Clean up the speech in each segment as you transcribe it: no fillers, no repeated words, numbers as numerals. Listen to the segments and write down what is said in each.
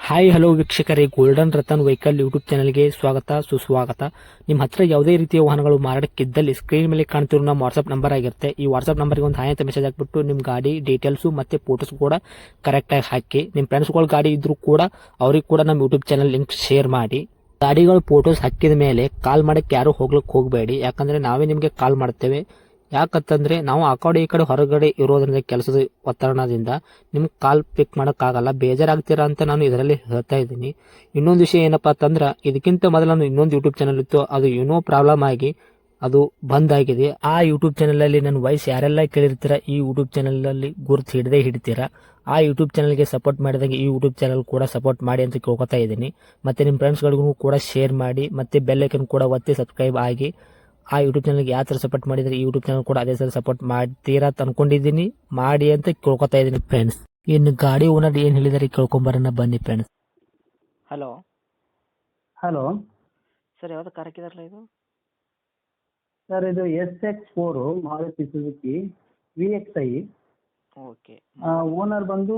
Hi hello ವೀಕ್ಷಕರೇ, golden Ratan vehicle YouTube ಚಾನಲ್ಗೆ ಸ್ವಾಗತ ಸುಸ್ವಾಗತ. ನಿಮ್ಮ ಹತ್ರ ಯಾವುದೇ ರೀತಿಯ ವಾಹನಗಳು ಮಾರಾಟಕ್ಕಿದ್ದಲ್ಲಿ ಸ್ಕ್ರೀನ್ ಮೇಲೆ ಕಾಣ್ತಿರೋ ನಮ್ಮ ವಾಟ್ಸ್ಆಪ್ ನಂಬರ್ ಆಗಿರುತ್ತೆ. ಈ ವಾಟ್ಸ್ಆಪ್ ನಂಬರ್ಗೆ ಒಂದು ಹಾಯ್ ಅಂತ ಮೆಸೇಜ್ ಹಾಕ್ಬಿಟ್ಟು ನಿಮ್ಮ ಗಾಡಿ ಡೀಟೇಲ್ಸು ಮತ್ತೆ ಫೋಟೋಸ್ ಕೂಡ ಕರೆಕ್ಟಾಗಿ ಹಾಕಿ. ನಿಮ್ಮ ಫ್ರೆಂಡ್ಸ್ಗಳ ಗಾಡಿ ಇದ್ರೂ ಕೂಡ ಅವ್ರಿಗೆ ಕೂಡ ನಮ್ಮ ಯೂಟ್ಯೂಬ್ ಚಾನಲ್ ಲಿಂಕ್ ಶೇರ್ ಮಾಡಿ. ಗಾಡಿಗಳು ಫೋಟೋಸ್ ಹಾಕಿದ ಮೇಲೆ ಕಾಲ್ ಮಾಡಕ್ಕೆ ಯಾರು ಹೋಗ್ಲಿಕ್ಕೆ ಹೋಗಬೇಡಿ, ಯಾಕಂದ್ರೆ ನಾವೇ ನಿಮಗೆ ಕಾಲ್ ಮಾಡ್ತೇವೆ. ಯಾಕಂತಂದ್ರೆ ನಾವು ಆ ಕಡೆ ಈ ಕಡೆ ಹೊರಗಡೆ ಇರೋದ್ರಿಂದ ಕೆಲಸದ ಒತ್ತಡದಿಂದ ನಿಮ್ಗೆ ಕಾಲ್ ಪಿಕ್ ಮಾಡೋಕ್ಕಾಗಲ್ಲ, ಬೇಜಾರಾಗ್ತೀರಾ ಅಂತ ನಾನು ಇದರಲ್ಲಿ ಹೇಳ್ತಾ ಇದ್ದೀನಿ. ಇನ್ನೊಂದು ವಿಷಯ ಏನಪ್ಪಾ ಅಂತಂದ್ರೆ, ಇದಕ್ಕಿಂತ ಮೊದಲು ನಾನು ಇನ್ನೊಂದು ಯೂಟ್ಯೂಬ್ ಚಾನಲ್ ಇತ್ತು, ಅದು ಏನೋ ಪ್ರಾಬ್ಲಮ್ ಆಗಿ ಅದು ಬಂದ್ ಆಗಿದೆ. ಆ ಯೂಟ್ಯೂಬ್ ಚಾನಲ್ ಅಲ್ಲಿ ನನ್ನ ವಾಯ್ಸ್ ಯಾರೆಲ್ಲ ಕೇಳಿರ್ತೀರಾ, ಈ ಯೂಟ್ಯೂಬ್ ಚಾನಲ್ ಅಲ್ಲಿ ಗುರುತು ಹಿಡದೇ ಹಿಡಿತೀರಾ. ಆ ಯೂಟ್ಯೂಬ್ ಚಾನಲ್ಗೆ ಸಪೋರ್ಟ್ ಮಾಡಿದಾಗ ಈ ಯೂಟ್ಯೂಬ್ ಚಾನಲ್ ಕೂಡ ಸಪೋರ್ಟ್ ಮಾಡಿ ಅಂತ ಕೇಳ್ಕೊತಾ ಇದ್ದೀನಿ. ಮತ್ತೆ ನಿಮ್ಮ ಫ್ರೆಂಡ್ಸ್ಗಳಿಗೂ ಕೂಡ ಶೇರ್ ಮಾಡಿ, ಮತ್ತೆ ಬೆಲ್ ಐಕನ್ ಕೂಡ ಒತ್ತಿ ಸಬ್ಸ್ಕ್ರೈಬ್ ಆಗಿ. ಆ ಯೂಟ್ಯೂಬ್ ಚಾನಲ್ಗೆ ಯಾವ ಥರ ಸಪೋರ್ಟ್ ಮಾಡಿದ್ರೆ ಈ ಯೂಟ್ಯೂಬ್ ಚಾನಲ್ ಕೂಡ ಅದೇ ಥರ ಸಪೋರ್ಟ್ ಮಾಡ್ತೀರಾ ಅಂತ ಅನ್ಕೊಂಡಿದ್ದೀನಿ. ಮಾಡಿ ಅಂತ ಕೇಳ್ಕೊತಾ ಇದ್ದೀನಿ ಫ್ರೆಂಡ್ಸ್. ಇನ್ನು ಗಾಡಿ ಓನರ್ ಏನು ಹೇಳಿದಾರೆ ಕೇಳ್ಕೊಂಬರೋಣ ಬನ್ನಿ ಫ್ರೆಂಡ್ಸ್. ಹಲೋ ಹಲೋ ಸರ್, ಯಾವ್ದು ಕಾರ್ ಹಾಕಿದಾರಲ್ಲ ಇದು? ಸರ್, ಇದು SX4 Maruti Suzuki VXi. Okay owner ಬಂದು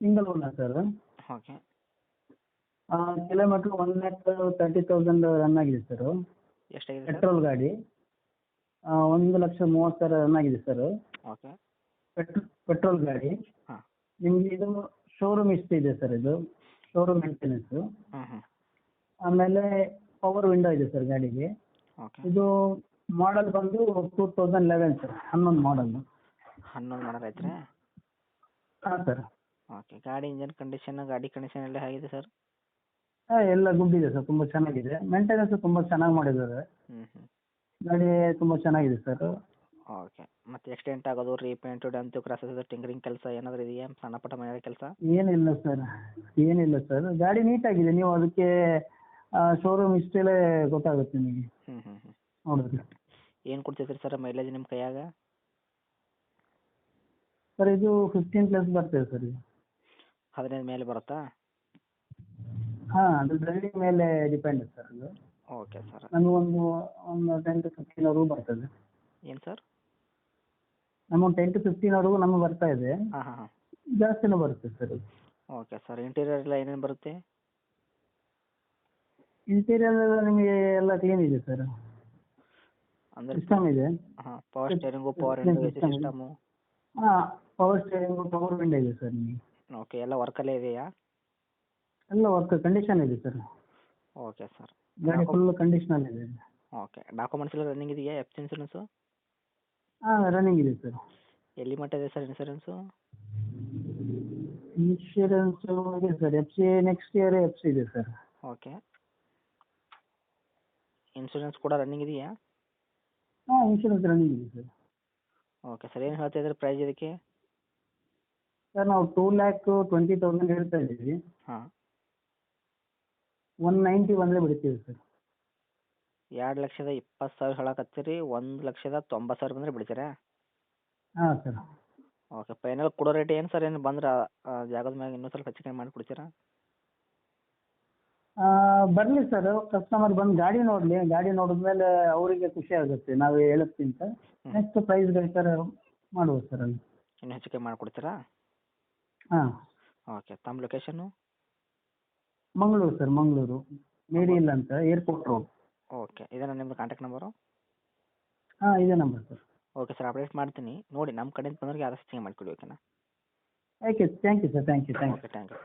single owner sir. Okay kilometre 1,30,000 run ಆಗಿದೆ ಸರ್. ಎಷ್ಟಾಗಿದೆ ಸರ್? ಪೆಟ್ರೋಲ್ ಗಾಡಿ 1,30,30,000 ರನ್ ಆಗಿದೆ ಸರ್. ಓಕೆ ಪೆಟ್ರೋಲ್ ಗಾಡಿ. ಹಾಂ. ನಿಮ್ಗೆ ಇದು ಶೋರೂಮ್ ಇದೆ ಸರ್, ಇದು ಶೋರೂಮ್ ಮೇಂಟೆನೆನ್ಸು. ಹ್ಞೂ ಆಮೇಲೆ ಪವರ್ ವಿಂಡೋ ಇದೆ ಸರ್ ಗಾಡಿಗೆ. ಓಕೆ. ಇದು ಮಾಡಲ್ ಬಂದು 2011 ಸರ್, 11 ಮಾಡಲ್. 11 ಮಾಡಲ್ ಐತ್ರಿ? ಹಾಂ ಸರ್. ಓಕೆ. ಗಾಡಿ ಇಂಜನ್ ಕಂಡೀಷನ್, ಗಾಡಿ ಕಂಡೀಷನ್ ಎಲ್ಲ ಹೇಗಿದೆ ಸರ್? ಎಲ್ಲ ಗುಡ್ ಇದೆ ಸರ್, ತುಂಬ ಚೆನ್ನಾಗಿದೆ. ಮೇಂಟೆನೆನ್ಸ್ ತುಂಬ ಚೆನ್ನಾಗಿ ಮಾಡಿದ್ದಾರೆ. ಹ್ಞೂ ಗಾಡಿ ತುಂಬ ಚೆನ್ನಾಗಿದೆ ಸರ್. ಓಕೆ. ಮತ್ತು ಎಕ್ಸ್ಟೆಂಟ್ ಆಗೋದು, ರೀಪೇಂಟು, ಡಂತು, ಕ್ರಾಸಸ್, ಟಿಂಕರಿಂಗ್ ಕೆಲಸ ಏನಾದರೂ ಇದೆಯಾ? ಸಣ್ಣ ಪುಟ್ಟ ಮನೆ ಕೆಲಸ? ಏನಿಲ್ಲ ಸರ್, ಏನಿಲ್ಲ ಸರ್. ಗಾಡಿ ನೀಟಾಗಿದೆ, ನೀವು ಅದಕ್ಕೆ ಶೋರೂಮ್ ಹಿಸ್ಟ್ರಿಲೇ ಗೊತ್ತಾಗುತ್ತೆ ನಿಮಗೆ ಹ್ಞೂ ನೋಡಿದ್ರೆ. ಏನು ಕೊಡ್ತೈತ್ರಿ ಸರ್ ಮೈಲೇಜ್ ನಿಮ್ಮ ಕೈಯಾಗ? ಸರ್, ಇದು 15+ ಬರ್ತದೆ ಸರ್. ಇದು 15 ಮೇಲೆ ಬರುತ್ತಾ? ಹಾಂ, ಅದು ಡ್ರೈವಿಂಗ್ ಮೇಲೆ ಡಿಪೆಂಡ್ ಸರ್. ಅದು ಓಕೆ ಸರ್. ನಮಗೊಂದು 10 to 15 ಬರ್ತದೆ. ಏನು ಸರ್? ನಮಗೆ 10 to 15 ನಮಗೆ ಬರ್ತಾ ಇದೆ. ಹಾಂ ಹಾಂ ಹಾಂ. ಜಾಸ್ತಿನೂ ಬರುತ್ತೆ ಸರ್. Okay sir. ಇಂಟೀರಿಯರ್ ಎಲ್ಲ ಏನೇನು ಬರುತ್ತೆ? ಇಂಟೀರಿಯರ್ ನಿಮಗೆ ಎಲ್ಲ ಕ್ಲೀನ್ ಇದೆ ಸರ್. ಅಂದರೆ ಸಿಸ್ಟಮ್ ಇದೆ. ಹಾಂ, power steering, power window, AC System ಇದೆ. ಸಿಸ್ಟಮು. ಹಾಂ, ಪವರ್ ಸ್ಟೇರಿಂಗು, ಪವರ್ ವಿಂಡೋ ಇದೆ ಸರ್ ನಿಮಗೆ. ಓಕೆ. ಎಲ್ಲ ವರ್ಕಲ್ಲೇ ಇದೆಯಾ? ಎಲ್ಲ ವರ್ಕ್ ಕಂಡೀಷನ್ ಇದೆ ಸರ್. Okay sir. ಗಾಡಿ ಫುಲ್ ಕಂಡೀಷನಲ್ ಇದೆ. ಓಕೆ. ಡಾಕ್ಯುಮೆಂಟ್ಸ್ ಎಲ್ಲ ರನ್ನಿಂಗ್ ಇದೆಯಾ? ಇನ್ಸೂರೆನ್ಸು ಹಾಂ, ರನ್ನಿಂಗ್ ಇದೆ ಸರ್. ಎಲ್ಲಿ ಮಟ್ಟ ಇದೆ ಸರ್ ಇನ್ಸೂರೆನ್ಸು? ಇನ್ಶೂರೆನ್ಸು ಇದೆ sir. FC next year FC ಇದೆ ಸರ್. ಓಕೆ. ಇನ್ಸೂರೆನ್ಸ್ ಕೂಡ ರನ್ನಿಂಗ್ ಇದೆಯಾ? ಹಾಂ, ಇನ್ಶೂರೆನ್ಸ್ ರನ್ನಿಂಗ್ ಇದೆ ಸರ್. Okay sir. ಏನು ಹೇಳ್ತಾ ಇದ್ದೀರಿ ಪ್ರೈಸ್ ಇದಕ್ಕೆ? ಸರ್, ನಾವು 2,20,000 ಹೇಳ್ತಾ ಇದ್ದೀವಿ. ಹಾಂ. 190 ಬಂದರೆ ಬಿಡ್ತೀವಿ ಸರ್. 2,20,000 ಹೇಳಕತ್ತೀರಿ, 1,90,000 ಬಂದರೆ ಬಿಡ್ತೀರಾ? ಹಾಂ ಸರ್. ಓಕೆ. ಫೈನಲ್ ಕೊಡೋ ರೇಟ್ ಏನು ಸರ್? ಏನು ಬಂದ್ರೆ ಜಾಗದ ಮ್ಯಾಗ ಇನ್ನೂ ಸ್ವಲ್ಪ ಹೆಚ್ಚು ಕಮ್ಮಿ ಮಾಡಿ ಕೊಡ್ತೀರಾ? ಬರಲಿ ಸರ್, ಕಸ್ಟಮರ್ ಬಂದು ಗಾಡಿ ನೋಡಲಿ. ಗಾಡಿ ನೋಡಿದ್ಮೇಲೆ ಅವರಿಗೆ ಖುಷಿ ಆಗುತ್ತೆ ನಾವು ಹೇಳೋದ್ಕಿಂತ. ನೆಕ್ಸ್ಟ್ ಪ್ರೈಸ್ ಬೇಕಾದ್ರೆ ಮಾಡ್ಬೋದು ಸರ್ ಅಲ್ಲಿ. ಇನ್ನೂ ಹೆಚ್ಚು ಕಮ್ಮಿ ಮಾಡಿ ಕೊಡ್ತೀರಾ? ಹಾಂ. ಓಕೆ. ತಮ್ಮ ಲೊಕೇಶನ್ನು? ಮಂಗಳೂರು ಸರ್, ಮಂಗಳೂರು ಮೇರಿಲ್ ಅಂತ, ಏರ್ಪೋರ್ಟ್ ರೋಡ್. ಓಕೆ. ಇದೇನಾ ನಿಮ್ಮದು ಕಾಂಟ್ಯಾಕ್ಟ್ ನಂಬರು? ಹಾಂ, ಇದೇ number sir. Okay sir, update ಮಾಡ್ತೀನಿ. ನೋಡಿ ನಮ್ಮ ಕಡೆಯಿಂದ ಬಂದವ್ರಿಗೆ ಆದಷ್ಟು ಹೆಚ್ಚಿಗೆ ಮಾಡಿಕೊಡಿ. ಓಕೆನಾ? Okay, thank you sir, thank you. Okay. Thank you.